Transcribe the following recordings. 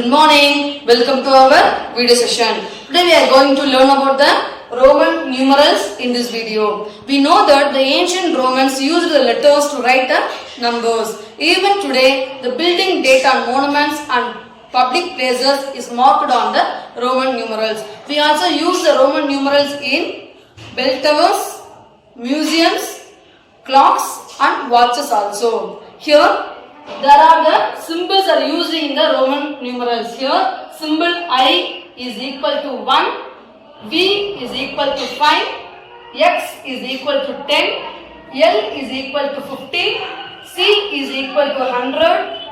Good morning. Welcome to our video session. Today we are going to learn about the Roman numerals in this video. We know that the ancient Romans used the letters to write the numbers. Even today, the building data on monuments and public places is marked on the Roman numerals. We also use the Roman numerals in bell towers, museums, clocks and watches also. Here there are the symbols are used in the Roman numerals. Here symbol I is equal to 1, V is equal to 5, X is equal to 10, L is equal to 50, C is equal to 100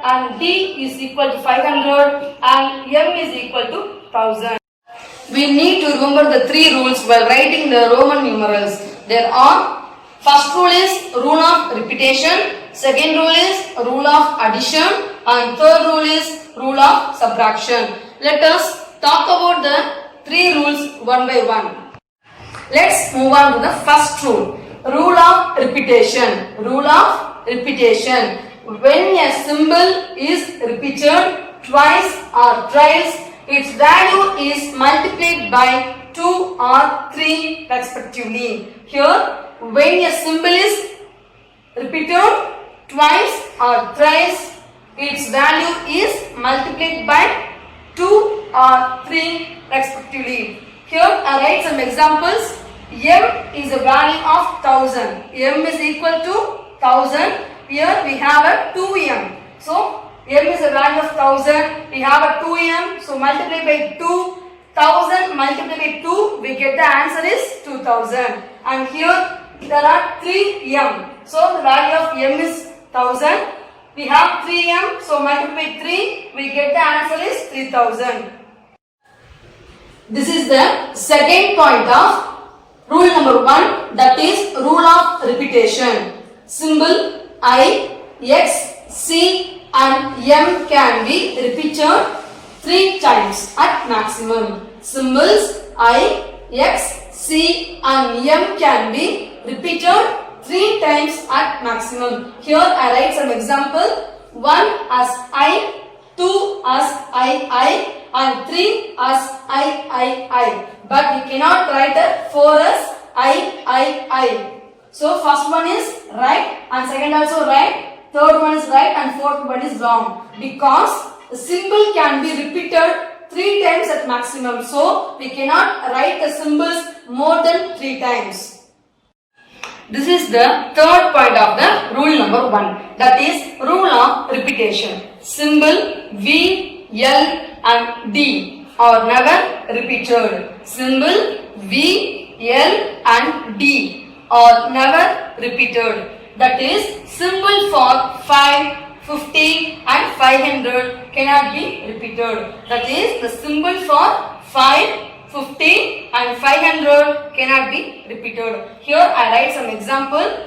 and D is equal to 500 and M is equal to 1000. We need to remember the three rules while writing the Roman numerals. There are: first rule is rule of repetition, second rule is rule of addition and third rule is rule of subtraction. Let us talk about the three rules one by one. Let's move on to the first rule. Rule of repetition. Rule of repetition. When a symbol is repeated twice or thrice, its value is multiplied by 2 or 3 respectively. Here, when a symbol is repeated twice or thrice, its value is multiplied by 2 or 3 respectively. Here I write some examples. M is a value of 1000. M is equal to 1000. Here we have a 2M. So M is a value of 1000. We have a 2M. So multiply by 2. 1000 multiplied by 2. We get the answer is 2000. And here there are 3M. So the value of M is 1000. We have 3M. So multiply by 3. We get the answer is 3000. This is the second point of rule number 1, that is rule of repetition. Symbol I, X, C and M can be repeated 3 times at maximum. Symbols I, X, C and M can be repeated 3 times at maximum. Here I write some example. 1 as I, 2 as I and 3 as I. But we cannot write a 4 as I. So first one is right and second also right, third one is right and fourth one is wrong. Because the symbol can be repeated 3 times at maximum. So we cannot write the symbols more than 3 times. This is the third point of the rule number 1. That is rule of repetition. Symbol V, L and D are never repeated. Symbol V, L and D are never repeated. That is symbol for 5, 50 and 500 cannot be repeated. That is the symbol for 5, 50 and 500 cannot be repeated. Here I write some example.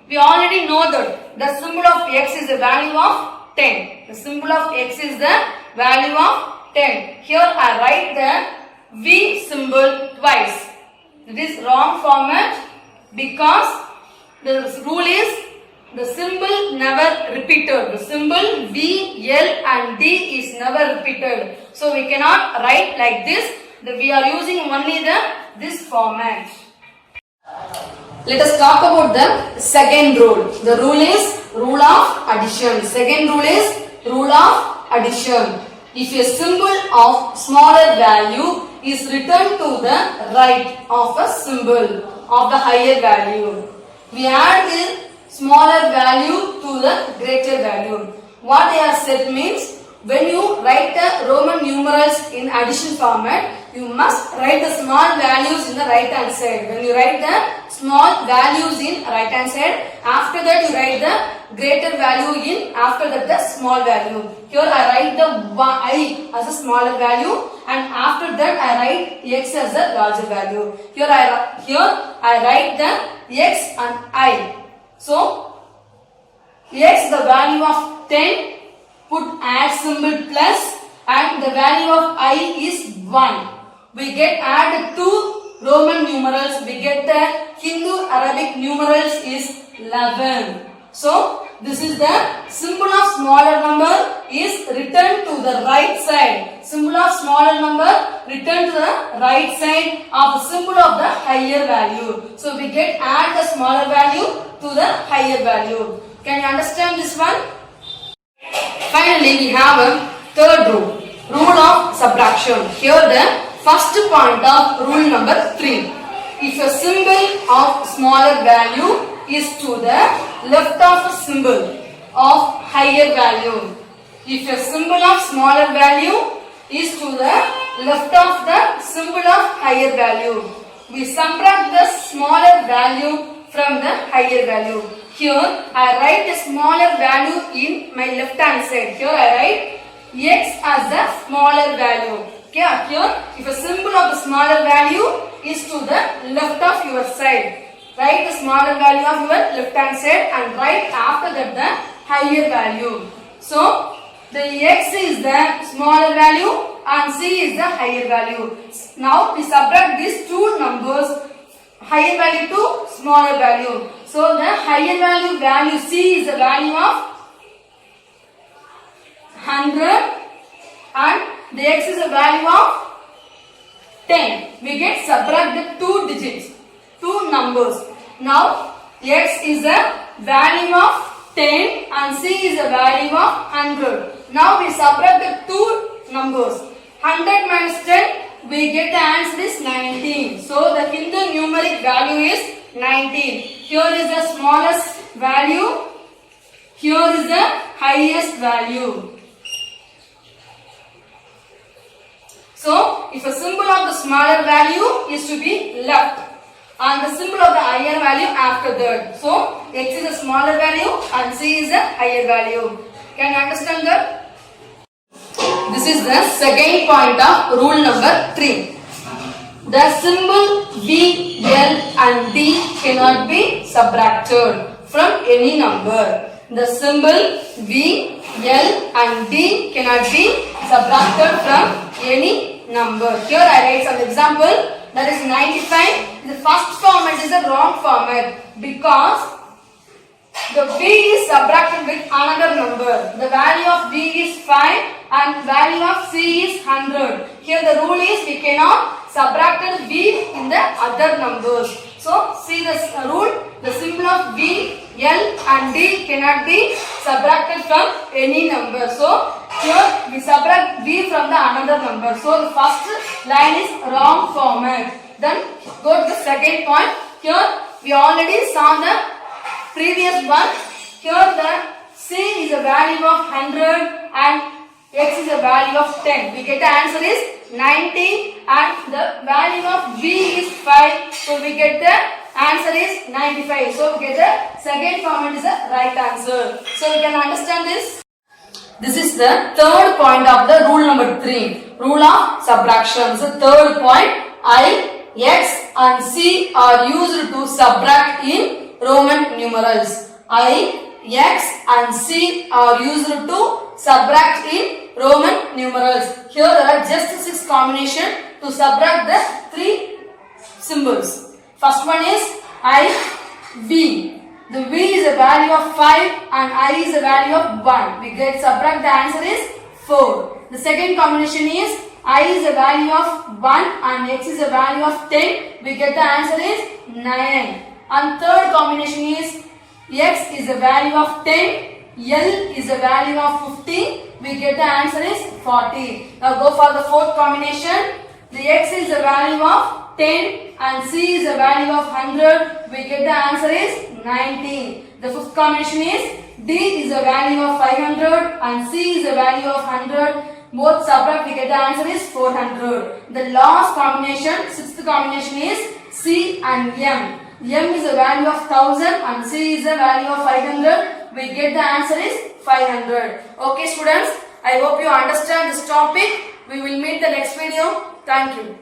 We already know that the symbol of X is the value of 10. The symbol of X is the value of 10. Here I write the V symbol twice. It is wrong format because the rule is the symbol never repeated. The symbol V, L and D is never repeated. So we cannot write like this. We are using only this format. Let us talk about the second rule. The rule is rule of addition. Second rule is rule of addition. If a symbol of smaller value is written to the right of a symbol of the higher value, we add the smaller value to the greater value. What they have said means, when you write the Roman numerals in addition format, you must write the small values in the right hand side. When you write the small values in right hand side, after that you write the greater value in, after that the small value. Here I write the I as a smaller value and after that I write X as a larger value. Here I write the X and I. So X the value of 10, put add symbol plus and the value of I is 1. We get add 2 Roman numerals. We get the Hindu Arabic numerals is 11. So this is the symbol of smaller number is written to the right side. Symbol of smaller number written to the right side of the symbol of the higher value. So we get add the smaller value to the higher value. Can you understand this one? Finally, we have a third rule. Rule of subtraction. Here the first point of rule number 3. If a symbol of smaller value is to the left of a symbol of higher value. If a symbol of smaller value is to the left of the symbol of higher value, we subtract the smaller value from the higher value. Here I write a smaller value in my left hand side. Here I write x as the smaller value. Okay, here if a symbol of the smaller value is to the left of your side, write the smaller value of your left hand side and write after that the higher value. So the x is the smaller value and c is the higher value. Now we subtract these two numbers, higher value to smaller value. So the higher value c is the value of 100 and the x is the value of 10. We get subtract the two digits, two numbers. Now x is the value of 10 and c is the value of 100. Now we subtract the two numbers. 100 minus 10, we get the answer is 19. So the Hindu numeric value is 19. Here is the smallest value. Here is the highest value. So if a symbol of the smaller value is to be left and the symbol of the higher value after that. So x is a smaller value and c is a higher value. Can you understand that? This is the second point of rule number 3. The symbol V, L and D cannot be subtracted from any number. The symbol V, L and D cannot be subtracted from any number. Here I write some example. That is 95. The first format is the wrong format because the V is subtracted with another number. The value of V is 5 and value of C is 100. Here the rule is we cannot subtract V in the other numbers. So see this rule. The symbol of V, L and D cannot be subtracted from any number. So here we subtract V from the another number. So the first line is wrong format. Then go to the second point. Here we already saw the previous one. Here the C is a value of 100 and x is a value of 10. We get the answer is 90 and the value of V is 5. So we get the answer is 95. So we get the second format is the right answer. So we can understand this. This is the third point of the rule number 3. Rule of subtraction. So third point, I, x and c are used to subtract in Roman numerals. I, x and c are used to subtract in Roman numerals. Here there are just 6 combinations to subtract the 3 symbols. First one is I, V. The V is a value of 5 and I is a value of 1. We get subtract, the answer is 4. The second combination is I is a value of 1 and x is a value of 10. We get the answer is 9. And third combination is x is a value of 10, L is a value of 50. We get the answer is 40. Now go for the fourth combination. The x is a value of 10 and c is a value of 100. We get the answer is 19. The fifth combination is d is a value of 500 and c is a value of 100. Both subtract, we get the answer is 400. The last combination, sixth combination is c and m. M is a value of 1000 and C is a value of 500. We get the answer is 500. Okay students, I hope you understand this topic. We will meet the next video. Thank you.